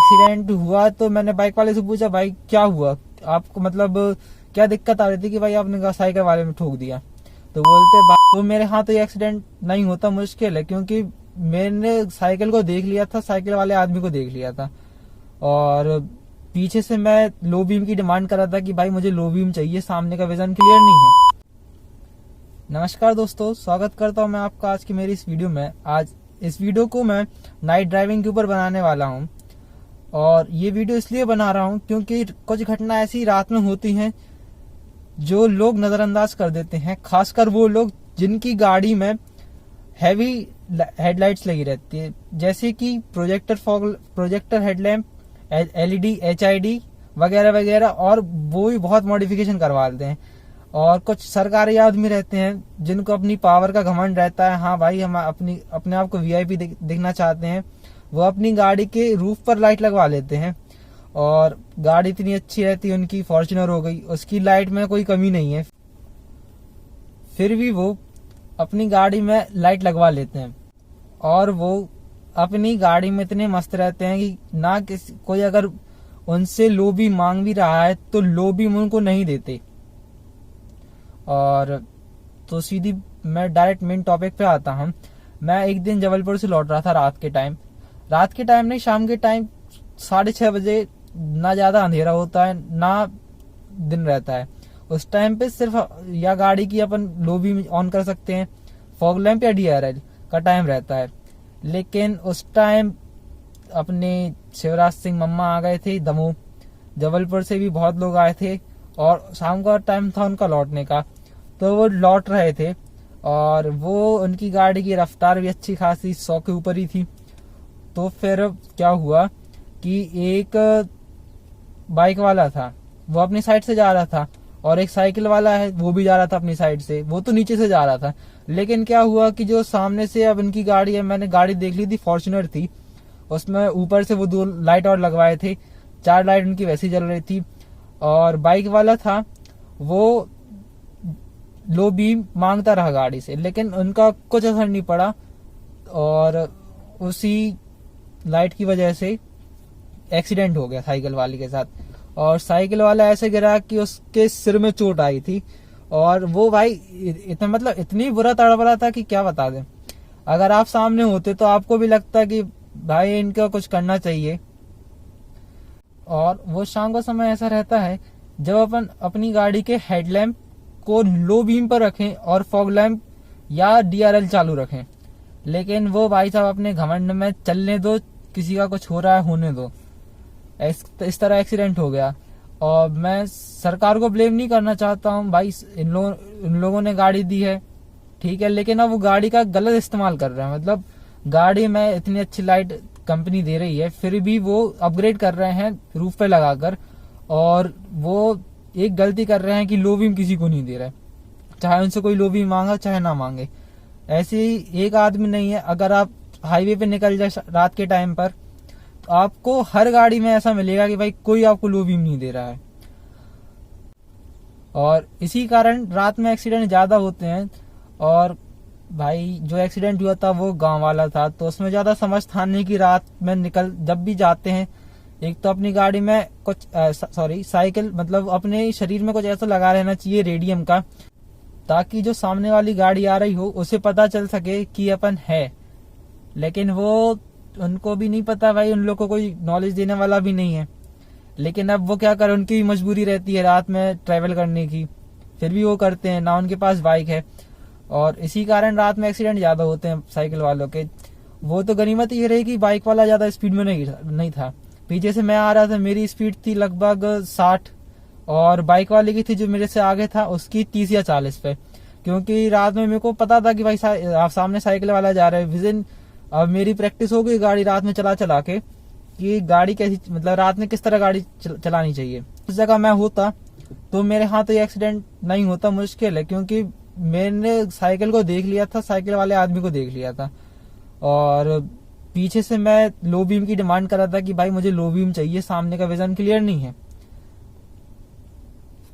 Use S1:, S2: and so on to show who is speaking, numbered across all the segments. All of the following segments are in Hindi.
S1: एक्सीडेंट हुआ तो मैंने बाइक वाले से पूछा, भाई क्या हुआ आपको, मतलब क्या दिक्कत आ रही थी कि भाई आपने साइकिल वाले में ठोक दिया। तो बोलते तो मेरे हाथ तो ये एक्सीडेंट नहीं होता, मुश्किल है, क्योंकि मैंने साइकिल को देख लिया था, साइकिल वाले आदमी को देख लिया था, और पीछे से मैं लो बीम की डिमांड कर रहा था कि भाई मुझे लो बीम चाहिए, सामने का विजन क्लियर नहीं है। नमस्कार दोस्तों, स्वागत करता हूं मैं आपका आज की मेरी इस वीडियो में। आज इस वीडियो को मैं नाइट ड्राइविंग के ऊपर बनाने वाला हूं, और ये वीडियो इसलिए बना रहा हूं क्योंकि कुछ घटना ऐसी रात में होती हैं जो लोग नजरअंदाज कर देते हैं, खासकर वो लोग जिनकी गाड़ी में हैवी हेडलाइट्स लगी रहती है, जैसे कि प्रोजेक्टर हेडलैम्प, एलईडी, एचआईडी वगैरह वगैरह, और वो भी बहुत मॉडिफिकेशन करवा देते हैं। और कुछ सरकारी आदमी रहते हैं जिनको अपनी पावर का घमंड रहता है, हाँ भाई हम अपने आप को वीआईपी दिखना चाहते हैं, वो अपनी गाड़ी के रूफ पर लाइट लगवा लेते हैं, और गाड़ी इतनी अच्छी रहती है उनकी, फॉर्च्यूनर हो गई, उसकी लाइट में कोई कमी नहीं है, फिर भी वो अपनी गाड़ी में लाइट लगवा लेते हैं, और वो अपनी गाड़ी में इतने मस्त रहते हैं कि ना कोई अगर उनसे लो भी मांग भी रहा है तो लो भी उनको नहीं देते। और तो सीधी मैं डायरेक्ट मेन टॉपिक पे आता हूँ। मैं एक दिन जबलपुर से लौट रहा था रात के टाइम नहीं, शाम के टाइम 6:30 बजे, ना ज्यादा अंधेरा होता है ना दिन रहता है। उस टाइम पे सिर्फ या गाड़ी की अपन लो भी ऑन कर सकते हैं, फॉग लैंप या डीआरएल का टाइम रहता है। लेकिन उस टाइम अपने शिवराज सिंह मम्मा आ गए थे दमोह, जबलपुर से भी बहुत लोग आए थे, और शाम का टाइम था उनका लौटने का, तो वो लौट रहे थे, और वो उनकी गाड़ी की रफ्तार भी अच्छी खासी 100 के ऊपर ही थी। तो फिर क्या हुआ कि एक बाइक वाला था, वो अपनी साइड से जा रहा था, और एक साइकिल वाला है वो भी जा रहा था अपनी साइड से, वो तो नीचे से जा रहा था। लेकिन क्या हुआ कि जो सामने से अब इनकी गाड़ी है, मैंने गाड़ी देख ली थी, फॉर्च्यूनर थी, उसमें ऊपर से वो 2 लाइट और लगवाए थे, 4 लाइट उनकी वैसी जल रही थी, और बाइक वाला था वो लो बीम मांगता रहा गाड़ी से, लेकिन उनका कुछ असर नहीं पड़ा, और उसी लाइट की वजह से एक्सीडेंट हो गया साइकिल वाले के साथ। और साइकिल वाला ऐसे गिरा कि उसके सिर में चोट आई थी, और वो भाई इतनी बुरा तड़पड़ा था कि क्या बता दें। अगर आप सामने होते तो आपको भी लगता कि भाई इनका कुछ करना चाहिए। और वो शाम का समय ऐसा रहता है जब अपन अपनी गाड़ी के हेडलैम्प को लो बीम पर रखें और फॉग लैंप या डीआरएल चालू रखें, लेकिन वो भाई साहब अपने घमंड में चलने दो, किसी का कुछ हो रहा है होने दो, इस तरह एक्सीडेंट हो गया। और मैं सरकार को ब्लेम नहीं करना चाहता हूँ भाई, इन लोगों ने गाड़ी दी है ठीक है, लेकिन अब वो गाड़ी का गलत इस्तेमाल कर रहे हैं। मतलब गाड़ी में इतनी अच्छी लाइट कंपनी दे रही है, फिर भी वो अपग्रेड कर रहे हैं रूफ पे लगाकर, और वो एक गलती कर रहे हैं कि लो बीम किसी को नहीं दे रहे, चाहे उनसे कोई लो बीम मांगा चाहे ना मांगे। ऐसे ही एक आदमी नहीं है, अगर आप हाईवे पे निकल जाए रात के टाइम पर, तो आपको हर गाड़ी में ऐसा मिलेगा कि भाई कोई आपको लो बीम नहीं दे रहा है, और इसी कारण रात में एक्सीडेंट ज्यादा होते हैं। और भाई जो एक्सीडेंट हुआ था वो गांव वाला था, तो उसमें ज्यादा समझ था नहीं कि रात में जब भी जाते हैं, एक तो अपनी गाड़ी में कुछ साइकिल मतलब अपने शरीर में कुछ ऐसा लगा रहना चाहिए रेडियम का, ताकि जो सामने वाली गाड़ी आ रही हो उसे पता चल सके कि अपन है। लेकिन वो उनको भी नहीं पता भाई, उन लोग को कोई नॉलेज देने वाला भी नहीं है। लेकिन अब वो क्या करें, उनकी भी मजबूरी रहती है रात में ट्रेवल करने की, फिर भी वो करते हैं, ना उनके पास बाइक है, और इसी कारण रात में एक्सीडेंट ज्यादा होते हैं साइकिल वालों के। वो तो गनीमत ये रही कि बाइक वाला ज्यादा स्पीड में नहीं था, पीछे से मैं आ रहा था, मेरी स्पीड थी लगभग 60, और बाइक वाले की थी जो मेरे से आगे था उसकी 30 या 40 पे, क्योंकि रात में मेरे को पता था कि भाई आप सामने साइकिल वाला जा रहा है। विजिन अब मेरी प्रैक्टिस हो गई गाड़ी रात में चला के कि गाड़ी कैसी, मतलब रात में किस तरह गाड़ी चलानी चाहिए। उस जगह मैं होता तो मेरे हाथ तो ये एक्सीडेंट नहीं होता, मुश्किल है, क्योंकि मैंने साइकिल को देख लिया था, साइकिल वाले आदमी को देख लिया था, और पीछे से मैं लो बीम की डिमांड कर रहा था कि भाई मुझे लो बीम चाहिए, सामने का विजन क्लियर नहीं है,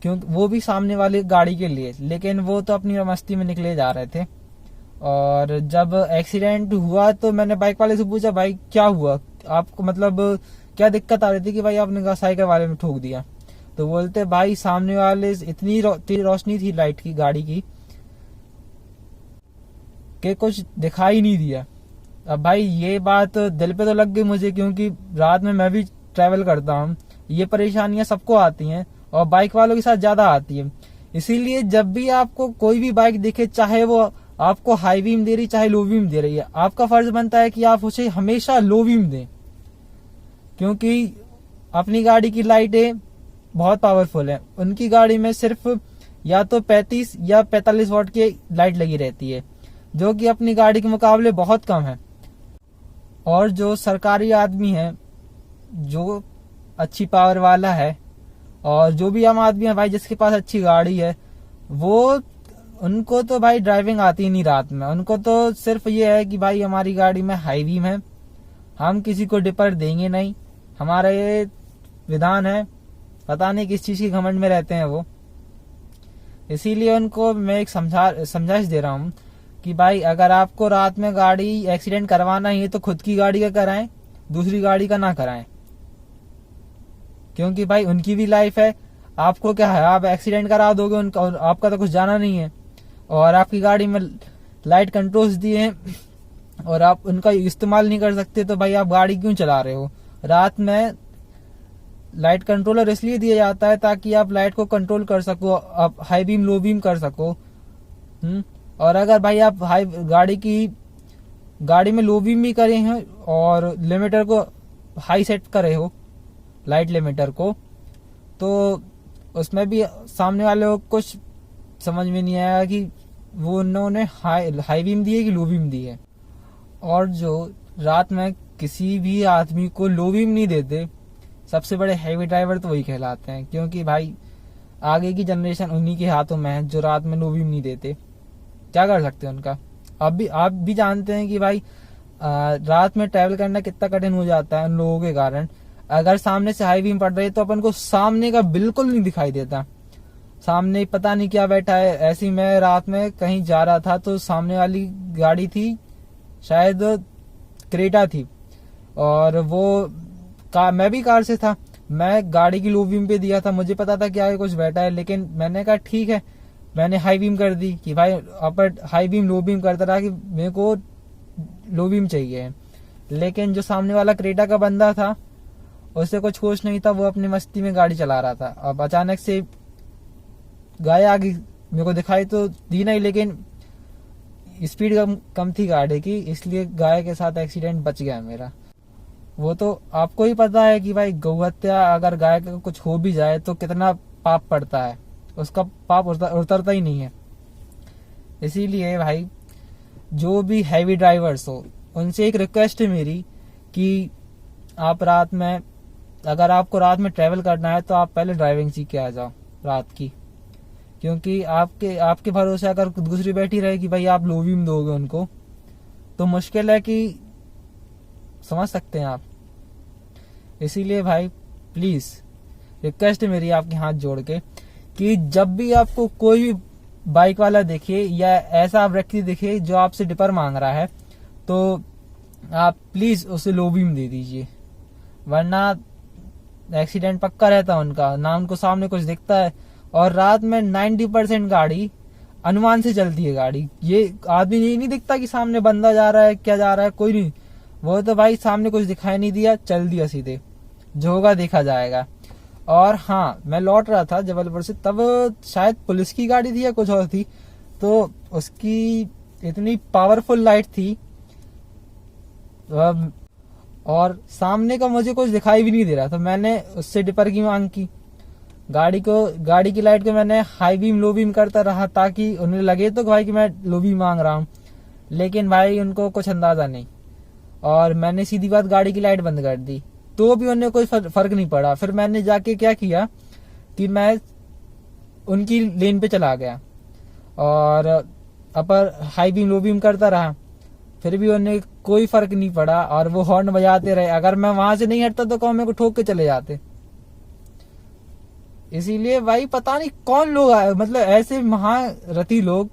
S1: क्योंकि वो भी सामने वाली गाड़ी के लिए, लेकिन वो तो अपनी मस्ती में निकले जा रहे थे। और जब एक्सीडेंट हुआ तो मैंने बाइक वाले से पूछा, भाई क्या हुआ आपको, मतलब क्या दिक्कत आ रही थी कि भाई आपने साइकिल वाले में ठोक दिया। तो बोलते भाई सामने वाले इतनी तेज रोशनी थी लाइट की गाड़ी की कि कुछ दिखाई नहीं दिया। अब भाई ये बात दिल पे तो लग गई मुझे, क्योंकि रात में मैं भी ट्रैवल करता हूँ। ये परेशानियां सबको आती हैं और बाइक वालों के साथ ज्यादा आती है। इसीलिए जब भी आपको कोई भी बाइक दिखे, चाहे वो आपको हाई बीम दे रही चाहे लो बीम दे रही है, आपका फर्ज बनता है कि आप उसे हमेशा लो बीम दें, क्योंकि अपनी गाड़ी की लाइटें बहुत पावरफुल है। उनकी गाड़ी में सिर्फ या तो 35 या 45 वॉट की लाइट लगी रहती है, जो कि अपनी गाड़ी के मुकाबले बहुत कम है। और जो सरकारी आदमी है, जो अच्छी पावर वाला है, और जो भी आम आदमी है भाई जिसके पास अच्छी गाड़ी है, वो उनको तो भाई ड्राइविंग आती ही नहीं रात में। उनको तो सिर्फ ये है कि भाई हमारी गाड़ी में हाई बीम है, हम किसी को डिपर देंगे नहीं, हमारा ये विधान है। पता नहीं किस चीज की घमंड में रहते हैं वो। इसीलिए उनको मैं एक समझाइश दे रहा हूँ कि भाई अगर आपको रात में गाड़ी एक्सीडेंट करवाना ही है तो खुद की गाड़ी का कराएं, दूसरी गाड़ी का ना कराएं, क्योंकि भाई उनकी भी लाइफ है। आपको क्या है, आप एक्सीडेंट करा दोगे उनका, आपका तो कुछ जाना नहीं है। और आपकी गाड़ी में लाइट कंट्रोल्स दिए हैं और आप उनका इस्तेमाल नहीं कर सकते, तो भाई आप गाड़ी क्यों चला रहे हो। रात में लाइट कंट्रोलर इसलिए दिया जाता है ताकि आप लाइट को कंट्रोल कर सको, आप हाई बीम लो बीम कर सको। और अगर भाई आप गाड़ी में लो बीम भी करे हैं और लिमिटर को हाई सेट करे हो, लाइट लिमिटर को, तो उसमें भी सामने वाले को कुछ समझ में नहीं आया कि वो उन्होंने हाई बीम दी है कि लो बीम दी है। और जो रात में किसी भी आदमी को लो बीम नहीं देते, सबसे बड़े हैवी ड्राइवर तो वही कहलाते हैं, क्योंकि भाई आगे की जनरेशन उन्हीं के हाथों में है जो रात में लो बीम नहीं देते। क्या कर सकते हैं उनका। आप भी जानते हैं कि भाई रात में ट्रैवल करना कितना कठिन हो जाता है उन लोगों के कारण। अगर सामने से हाई बीम पड़ रही है तो अपन को सामने का बिल्कुल नहीं दिखाई देता, सामने पता नहीं क्या बैठा है। ऐसे ही मैं रात में कहीं जा रहा था तो सामने वाली गाड़ी थी, शायद क्रेटा थी, और वो मैं भी कार से था। मैं गाड़ी की लो बीम पे दिया था, मुझे पता था कि आगे कुछ बैठा है, लेकिन मैंने कहा ठीक है, मैंने हाई बीम कर दी कि भाई अपर हाई बीम लो बीम करता रहा कि मेरे को लो बीम चाहिए। लेकिन जो सामने वाला क्रेटा का बंदा था उससे कुछ होश नहीं था, वो अपनी मस्ती में गाड़ी चला रहा था। अब अचानक से गाय आ गई, मेरे को दिखाई तो दी नहीं, लेकिन स्पीड कम थी गाड़ी की, इसलिए गाय के साथ एक्सीडेंट बच गया मेरा। वो तो आपको ही पता है कि भाई गौहत्या अगर गाय का कुछ हो भी जाए तो कितना पाप पड़ता है, उसका पाप उतरता ही नहीं है। इसीलिए भाई जो भी हैवी ड्राइवर्स हो उनसे एक रिक्वेस्ट है मेरी कि आप रात में, अगर आपको रात में ट्रैवल करना है तो आप पहले ड्राइविंग सीख के आ जाओ रात की, क्योंकि आपके भरोसे अगर दूसरी बैठी रहे कि भाई आप लो बीम दोगे उनको, तो मुश्किल है कि समझ सकते हैं आप। इसीलिए भाई प्लीज रिक्वेस्ट है मेरी आपके हाथ जोड़ के कि जब भी आपको कोई भी बाइक वाला दिखे या ऐसा व्यक्ति दिखे जो आपसे डिपर मांग रहा है, तो आप प्लीज उसे लो बीम दे दीजिए, वरना एक्सीडेंट पक्का रहता है उनका, ना उनको सामने कुछ दिखता है। और रात में 90% गाड़ी अनुमान से चलती है गाड़ी। ये आदमी ये नहीं दिखता कि सामने बंदा जा रहा है, क्या जा रहा है, कोई नहीं। वो तो भाई सामने कुछ दिखाई नहीं दिया, चल दिया सीधे, जो होगा देखा जाएगा। और हाँ, मैं लौट रहा था जबलपुर से, तब शायद पुलिस की गाड़ी थी या कुछ और थी, तो उसकी इतनी पावरफुल लाइट थी और सामने का मुझे कुछ दिखाई भी नहीं दे रहा, तो मैंने उससे डिपर की मांग की। गाड़ी की लाइट को मैंने हाई बीम लो बीम करता रहा ताकि उन्हें लगे तो भाई कि मैं लो बीम मांग रहा हूँ, लेकिन भाई उनको कुछ अंदाजा नहीं। और मैंने सीधी बात गाड़ी की लाइट बंद कर दी, तो भी उन्हें कोई फर्क नहीं पड़ा। फिर मैंने जाके क्या किया कि मैं उनकी लेन पे चला गया और अपर हाई बीम लो बीम करता रहा, फिर भी उन्हें कोई फर्क नहीं पड़ा और वो हॉर्न बजाते रहे। अगर मैं वहां से नहीं हटता तो कौन मेरे को ठोक के चले जाते। इसीलिए भाई पता नहीं कौन लोग आए, मतलब ऐसे महारथी लोग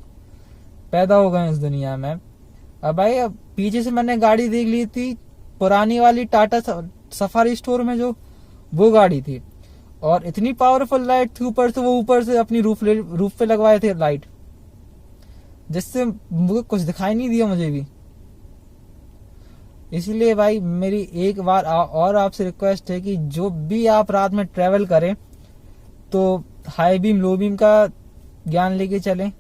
S1: पैदा हो गए इस दुनिया में। अब भाई पीछे से मैंने गाड़ी देख ली थी, पुरानी वाली टाटा सफारी स्टोर में जो, वो गाड़ी थी। और इतनी पावरफुल लाइट थी ऊपर से, वो ऊपर से अपनी रूफ पे लगवाए थे लाइट, जिससे मुझे कुछ दिखाई नहीं दिया मुझे भी। इसलिए भाई मेरी एक बार और आपसे रिक्वेस्ट है कि जो भी आप रात में ट्रेवल करें तो हाई बीम लो बीम का ज्ञान लेके चलें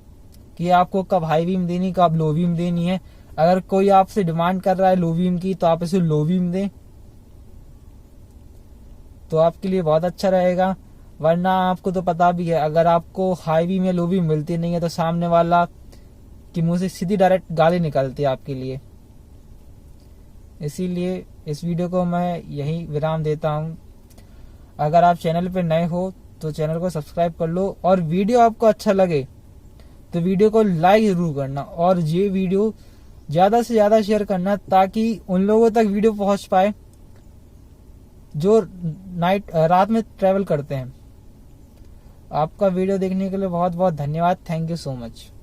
S1: कि आपको कब हाई बीम देनी, कब लो बीम देनी है। अगर कोई आपसे डिमांड कर रहा है लो बीम की तो आप इसे लो बीम दें, तो आपके लिए बहुत अच्छा रहेगा। वरना आपको तो पता भी है, अगर आपको हाई बीम या लो बीम मिलती नहीं है तो सामने वाला की मुंह से सीधी डायरेक्ट गाली निकलती है आपके लिए। इसीलिए इस वीडियो को मैं यही विराम देता हूँ। अगर आप चैनल पे नए हो तो चैनल को सब्सक्राइब कर लो, और वीडियो आपको अच्छा लगे तो वीडियो को लाइक जरूर करना, और ये वीडियो ज्यादा से ज्यादा शेयर करना ताकि उन लोगों तक वीडियो पहुंच पाए जो रात में ट्रेवल करते हैं। आपका वीडियो देखने के लिए बहुत बहुत धन्यवाद। Thank you so much.